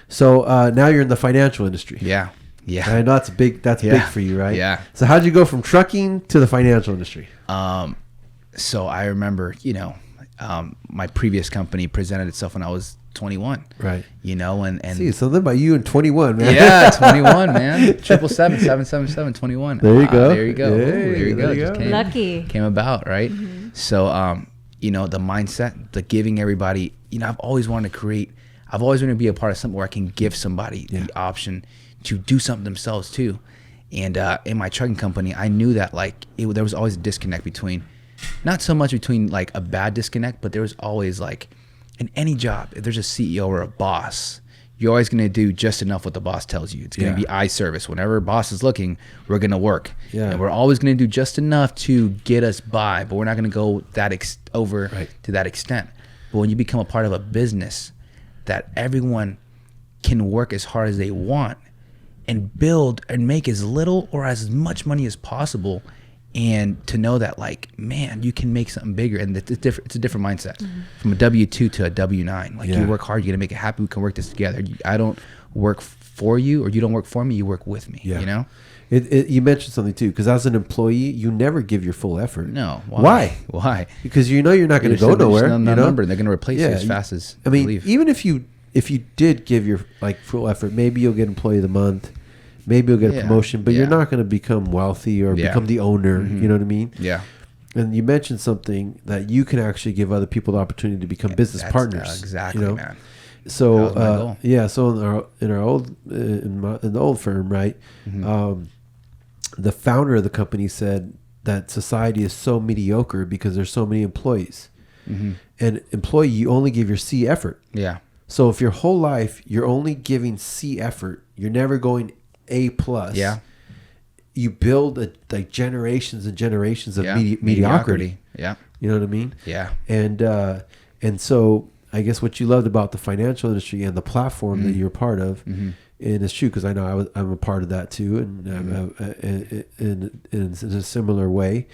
So now you're in the financial industry. Yeah. Yeah. I know that's big. That's big for you, right? Yeah. So how'd you go from trucking to the financial industry? So I remember, my previous company presented itself when I was 21. Right. And see something about you in 21, man. Yeah, 21, man. 777-777-21. There you go. There you go. Hey, there you go. Just Lucky. Came about, right? Mm-hmm. So, the mindset, the giving everybody, I've always wanted to be a part of something where I can give somebody the option to do something themselves too. And in my trucking company, I knew that there was always a disconnect between, not so much between like a bad disconnect, but there was always like, in any job, if there's a CEO or a boss, you're always going to do just enough what the boss tells you. It's going to be eye service. Whenever boss is looking, we're going to work. Yeah. And we're always going to do just enough to get us by, but we're not going to go to that extent. But when you become a part of a business that everyone can work as hard as they want and build and make as little or as much money as possible, and to know that man, you can make something bigger, and it's a different mindset from a W-2 to a W-9. You work hard, you're gonna make it happen. We can work this together. I don't work for you, or you don't work for me. You work with me. Yeah. You mentioned something too, because as an employee, you never give your full effort. No. Why? Because you're not going to go nowhere. Number, they're going to replace you as fast as I mean, leave. Even if you did give your full effort, maybe you'll get employee of the month. Maybe you'll get a promotion, but you're not going to become wealthy or become the owner. You know what I mean? Yeah. And you mentioned something that you can actually give other people the opportunity to become business partners. Exactly, man. So that was my goal. So in the old firm, right? Mm-hmm. The founder of the company said that society is so mediocre because there's so many employees. Mm-hmm. And employee, you only give your C effort. Yeah. So if your whole life you're only giving C effort, you're never going A+. Yeah. You build generations and generations of mediocrity. Yeah. You know what I mean? Yeah. And so I guess what you loved about the financial industry and the platform that you're a part of, and it's true because I know I'm a part of that too, and in a similar way.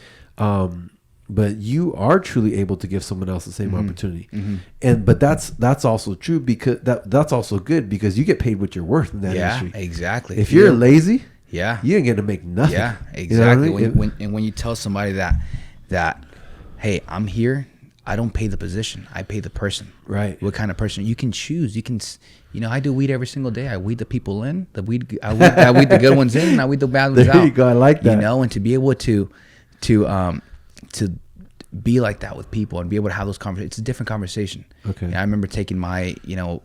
But you are truly able to give someone else the same opportunity, but that's also true because that's also good because you get paid what you're worth in that industry. Yeah, exactly. If you're lazy, you ain't gonna make nothing. Yeah, exactly. You know what I mean? When you tell somebody that, hey, I'm here, I don't pay the position, I pay the person. Right. What kind of person you can choose? You can, I do weed every single day. I weed the people in. I weed the good ones in, and I weed the bad ones out. There you go. I like that. And to be able to be like that with people and be able to have those conversations. It's a different conversation. Okay. I remember taking my, in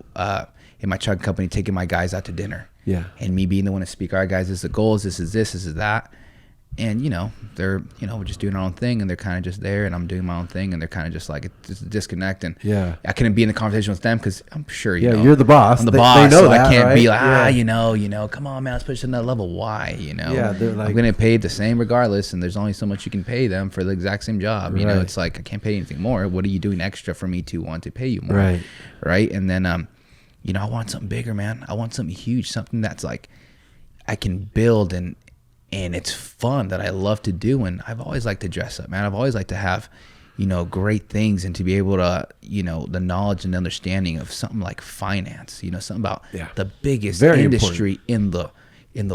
my truck company, taking my guys out to dinner. Yeah. And me being the one to speak, all right, guys, this is the goals, this is that. And, they're, we're just doing our own thing, and they're kind of just there, and I'm doing my own thing, and they're kind of just like, it's just a disconnect. And I couldn't be in the conversation with them because I'm sure, you're the boss. I'm the boss, they know so that, I can't right? be like, come on, man, let's push to another level. Why, Yeah, they're like, I'm going to pay the same regardless, and there's only so much you can pay them for the exact same job. You know, it's like, I can't pay anything more. What are you doing extra for me to want to pay you more? Right. And then, I want something bigger, man. I want something huge, something that's like, I can build and it's fun that I love to do. And I've always liked to dress up, man. I've always liked to have, great things and to be able to, the knowledge and understanding of something like finance, something about the biggest industry in the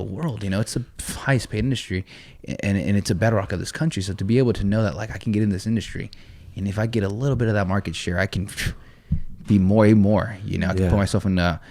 world. It's the highest paid industry and it's a bedrock of this country. So to be able to know that I can get in this industry, and if I get a little bit of that market share, I can be more. I can put myself in a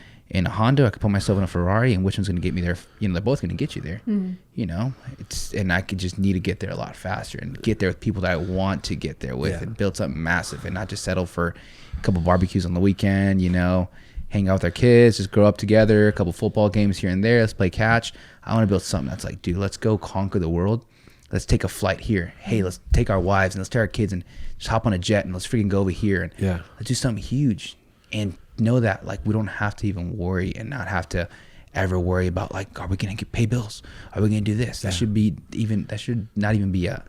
Honda, I could put myself in a Ferrari, and which one's going to get me there? They're both going to get you there. And I could just need to get there a lot faster and get there with people that I want to get there with and build something massive and not just settle for a couple barbecues on the weekend, hang out with our kids, just grow up together, a couple football games here and there, let's play catch. I want to build something that's like, dude, let's go conquer the world. Let's take a flight here. Hey, let's take our wives and let's take our kids and just hop on a jet and let's freaking go over here and let's do something huge. And know that we don't have to even worry and not have to ever worry about are we gonna pay bills? Are we gonna do this? That should not even be a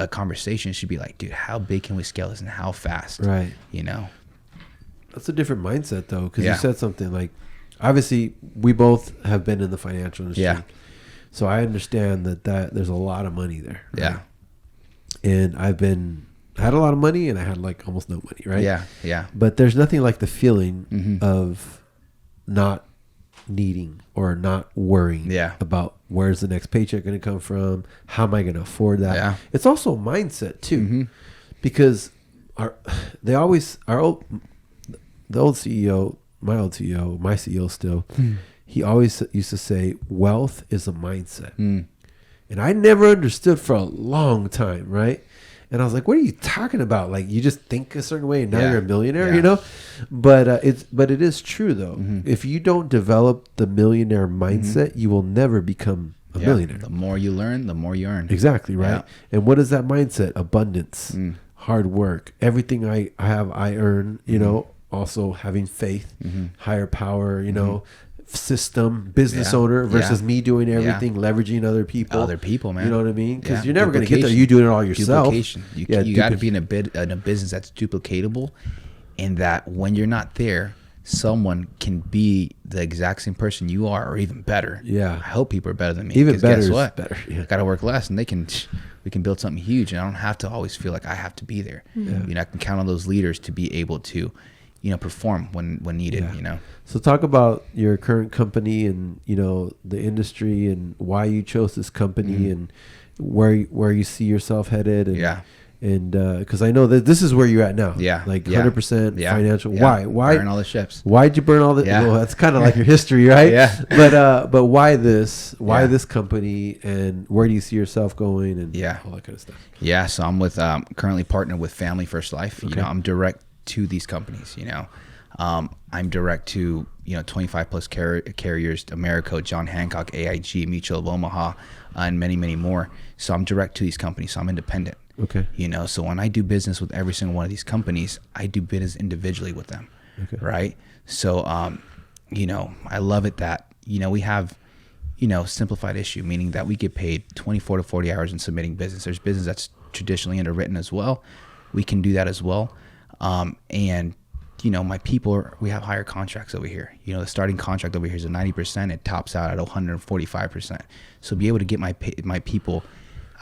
conversation. It should be like, dude, how big can we scale this and how fast? Right. That's a different mindset though, because you said something like, obviously we both have been in the financial industry. Yeah. So I understand that there's a lot of money there. Right? Yeah. And I had a lot of money and I had almost no money, right? Yeah, yeah. But there's nothing like the feeling of not needing or not worrying about where's the next paycheck going to come from, how am I going to afford that. It's also a mindset too, because the old CEO, my CEO still, he always used to say wealth is a mindset. And I never understood for a long time, right? And I was like, what are you talking about? Like, you just think a certain way and now you're a millionaire, you know? But it is true, though. If you don't develop the millionaire mindset, you will never become a millionaire. The more you learn, the more you earn. Exactly, right? And what is that mindset? Abundance, hard work. Everything I have, I earn, you know, also having faith, higher power, you know, system, business owner versus me doing everything, leveraging other people, man. You know what I mean? Because you're never going to get there. You doing it all yourself. Duplication. You got to be in a business that's duplicatable, and that when you're not there, someone can be the exact same person you are, or even better. I hope people are better than me. Even better. Guess what? Better. I got to work less, and we can build something huge, and I don't have to always feel like I have to be there. You know, I can count on those leaders to be able to, you know, perform when needed. You know. So talk about your current company and, you know, the industry and why you chose this company and where you see yourself headed. And because I know that this is where you're at now. Like 100% financial. Why burn all the ships? Why'd you burn all the? Well, that's kind of like your history, right? But why this? Why this company? And where do you see yourself going? And all that kind of stuff. So I'm with currently partnered with Family First Life. You know, I'm direct to these companies. You know, I'm direct to, you know, 25 plus carriers, Americo, John Hancock, AIG, Mutual of Omaha, and many, many more. So I'm direct to these companies. So I'm independent. You know, so when I do business with every single one of these companies, I do business individually with them. Right. So, you know, I love it that, you know, we have, you know, simplified issue, meaning that we get paid 24 to 40 hours in submitting business. There's business that's traditionally underwritten as well. We can do that as well. And, you know, my people, we have higher contracts over here. You know, the starting contract over here is a 90%. It tops out at 145%. So be able to get my people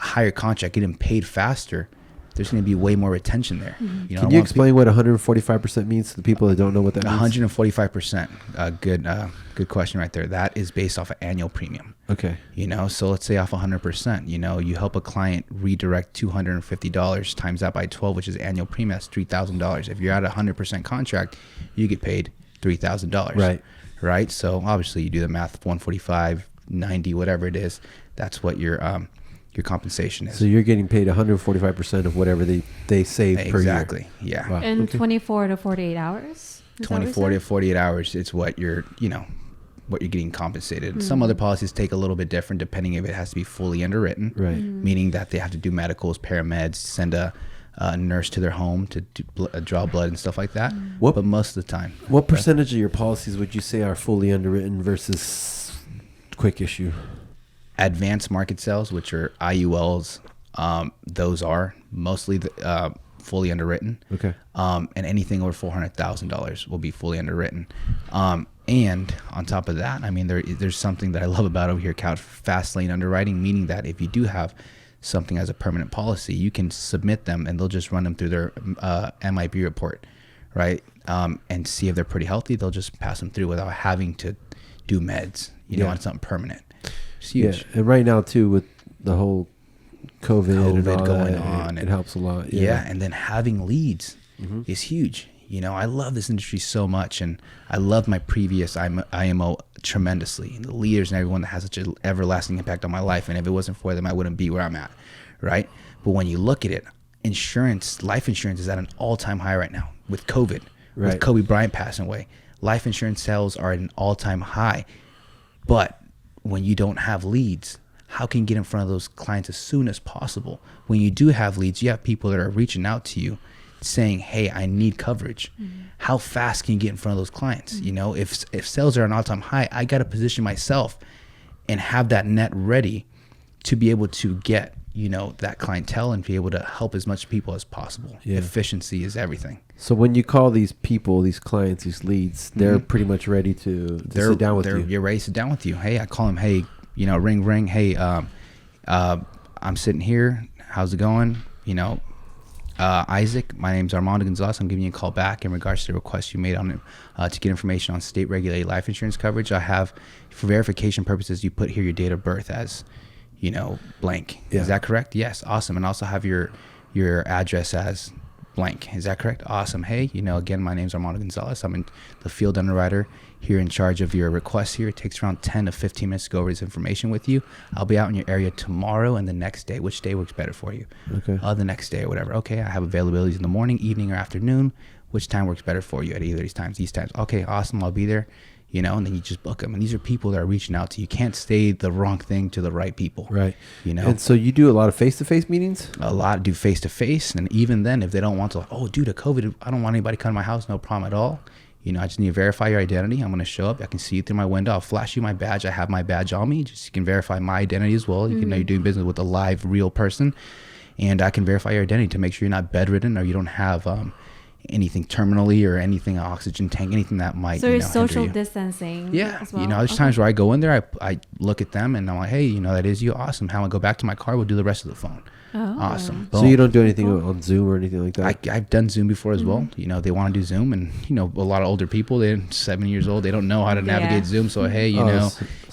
a higher contract, get them paid faster, there's going to be way more retention there. You know, can you explain what 145% means to the people that don't know what that means? 145%. Good question right there. That is based off of annual premium. You know, so let's say off 100%, you know, you help a client redirect $250 times that by 12, which is annual premium. That's $3,000. If you're at a 100% contract, you get paid $3,000. Right. So obviously you do the math, 145, 90, whatever it is. That's what your compensation is. So you're getting paid 145% of whatever they save per year. Exactly. Wow. And 24 to 48 hours? 24 to 48 hours. It's what you're, you know, what you're getting compensated. Some other policies take a little bit different depending if it has to be fully underwritten. Meaning that they have to do medicals, parameds, send a nurse to their home to draw blood and stuff like that. But most of the time. What percentage of your policies would you say are fully underwritten versus quick issue? Advanced market sales, which are IULs, those are mostly fully underwritten. And anything over $400,000 will be fully underwritten. And on top of that, I mean, there's something that I love about over here, fast lane underwriting, meaning that if you do have something as a permanent policy, you can submit them and they'll just run them through their MIB report, right? And see if they're pretty healthy. They'll just pass them through without having to do meds, you know, on something permanent. It's huge. And right now too, with the whole COVID and all going that, on, it helps a lot. And then having leads is huge. You know, I love this industry so much, and I love my previous IMO tremendously, and the leaders and everyone that has such an everlasting impact on my life. And if it wasn't for them, I wouldn't be where I'm at, right? But when you look at it, life insurance is at an all-time high right now with COVID, with Kobe Bryant passing away. Life insurance sales are at an all-time high, but when you don't have leads, how can you get in front of those clients as soon as possible? When you do have leads, you have people that are reaching out to you saying, hey, I need coverage. How fast can you get in front of those clients? You know, if sales are an all-time high, I got to position myself and have that net ready to be able to get, you know, that clientele and be able to help as much people as possible. Efficiency is everything. So when you call these people, these clients, these leads, they're pretty much ready to sit down with you. You're ready to sit down with you. Hey, I call them, hey, you know, ring. Hey, I'm sitting here. How's it going? You know, Isaac, my name's Armando Gonzalez. I'm giving you a call back in regards to the request you made on to get information on state regulated life insurance coverage. I have, for verification purposes, you put here your date of birth as, blank. Yeah. Is that correct? Yes. Awesome. And also have your address as blank. Is that correct? Awesome. Hey, again, my name's Armando Gonzalez. I'm the field underwriter here in charge of your request here. It takes around 10 to 15 minutes to go over this information with you. I'll be out in your area tomorrow and the next day. Which day works better for you? Okay. The next day or whatever. Okay, I have availabilities in the morning, evening, or afternoon. Which time works better for you at either of these times? Okay, awesome. I'll be there. And then you just book them. And these are people that are reaching out to you. You can't say the wrong thing to the right people. Right. And so you do a lot of face-to-face meetings? A lot do face-to-face. And even then, if they don't want to, due to COVID, I don't want anybody coming to my house. No problem at all. I just need to verify your identity. I'm going to show up. I can see you through my window. I'll flash you my badge. I have my badge on me. Just you can verify my identity as well. You can know you're doing business with a live, real person. And I can verify your identity to make sure you're not bedridden or you don't have anything terminally or anything, oxygen tank, anything that might. So you're social distancing. Yeah. As well? There's times where I go in there, I look at them and I'm like, hey, that is you. Awesome. How I go back to my car, we'll do the rest of the phone. Oh. Awesome. Boom. So you don't do anything on Zoom or anything like that? I've done Zoom before as well. They want to do Zoom, and a lot of older people, they're 70 years old, they don't know how to navigate Zoom. So hey,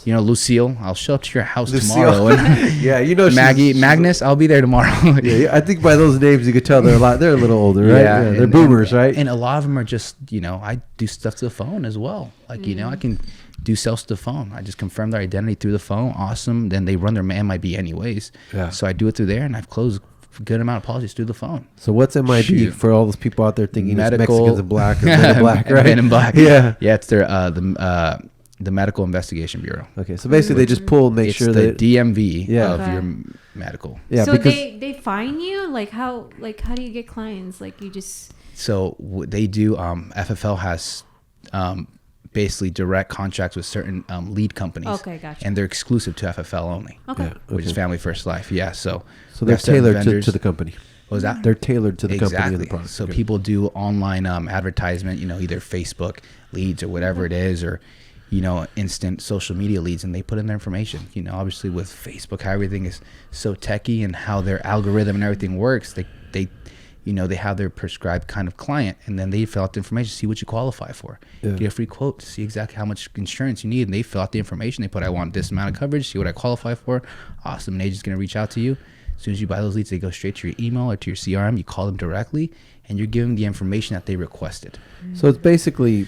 Lucille, I'll show up to your house tomorrow. And yeah, Maggie, Magnus, I'll be there tomorrow. Yeah, I think by those names you could tell they're a little older, right? Yeah, they're boomers, right? And a lot of them are just, I do stuff to the phone as well. Like I can do sales to the phone. I just confirm their identity through the phone. Awesome. Then they run their MIB anyways. Yeah. So I do it through there, and I've closed a good amount of policies through the phone. So what's MIB for all those people out there thinking it's Mexicans in black or Men in Black, right? Men in Black. Yeah. Yeah, it's their the Medical Investigation Bureau. Okay, so basically they just pull, make sure that that DMV of your medical. Yeah. So they fine you? How do you get clients? You just. So they do. FFL has basically direct contracts with certain lead companies. Okay, gotcha. And they're exclusive to FFL only. Okay. Which is Family First Life. Yeah. So they're tailored to the company. What was that? They're tailored to the company and the product. So people do online advertisement, either Facebook leads or whatever it is, or instant social media leads, and they put in their information. Obviously with Facebook, how everything is so techy and how their algorithm and everything works, they have their prescribed kind of client, and then they fill out the information, see what you qualify for. Yeah. Get a free quote to see exactly how much insurance you need, and they fill out the information. They put, I want this amount of coverage, see what I qualify for. Awesome. An agent's going to reach out to you. As soon as you buy those leads, they go straight to your email or to your CRM. You call them directly, and you're giving the information that they requested. So it's basically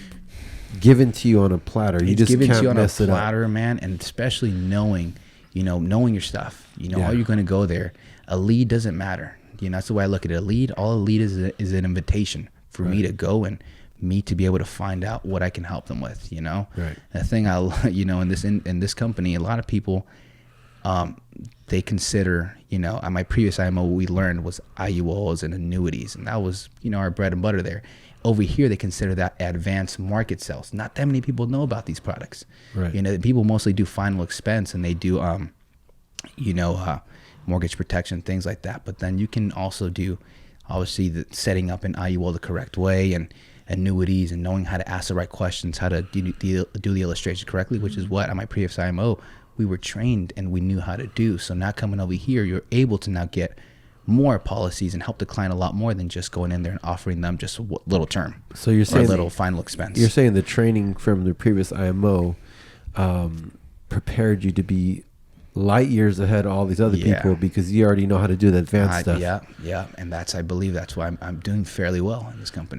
given to you on a platter. You just can't mess it up, man. And especially knowing your stuff. All you're going to go there. A lead doesn't matter. That's the way I look at it. All a lead is an invitation for me to go and me to be able to find out what I can help them with. Right. The thing in this company, a lot of people, they consider, at my previous IMO, what we learned was IULs and annuities, and that was, our bread and butter there. Over here, they consider that advanced market sales. Not that many people know about these products. Right. People mostly do final expense, and they do, mortgage protection, things like that. But then you can also do, obviously, the setting up an IUL the correct way, and annuities, and knowing how to ask the right questions, how to do the illustration correctly, which is what at my previous IMO we were trained and we knew how to do. So now coming over here, you're able to now get more policies and help the client a lot more than just going in there and offering them just a little term. So you're saying a little final expense. You're saying the training from the previous IMO prepared you to be light years ahead of all these other people because you already know how to do the advanced stuff. Yeah. And I believe that's why I'm doing fairly well in this company.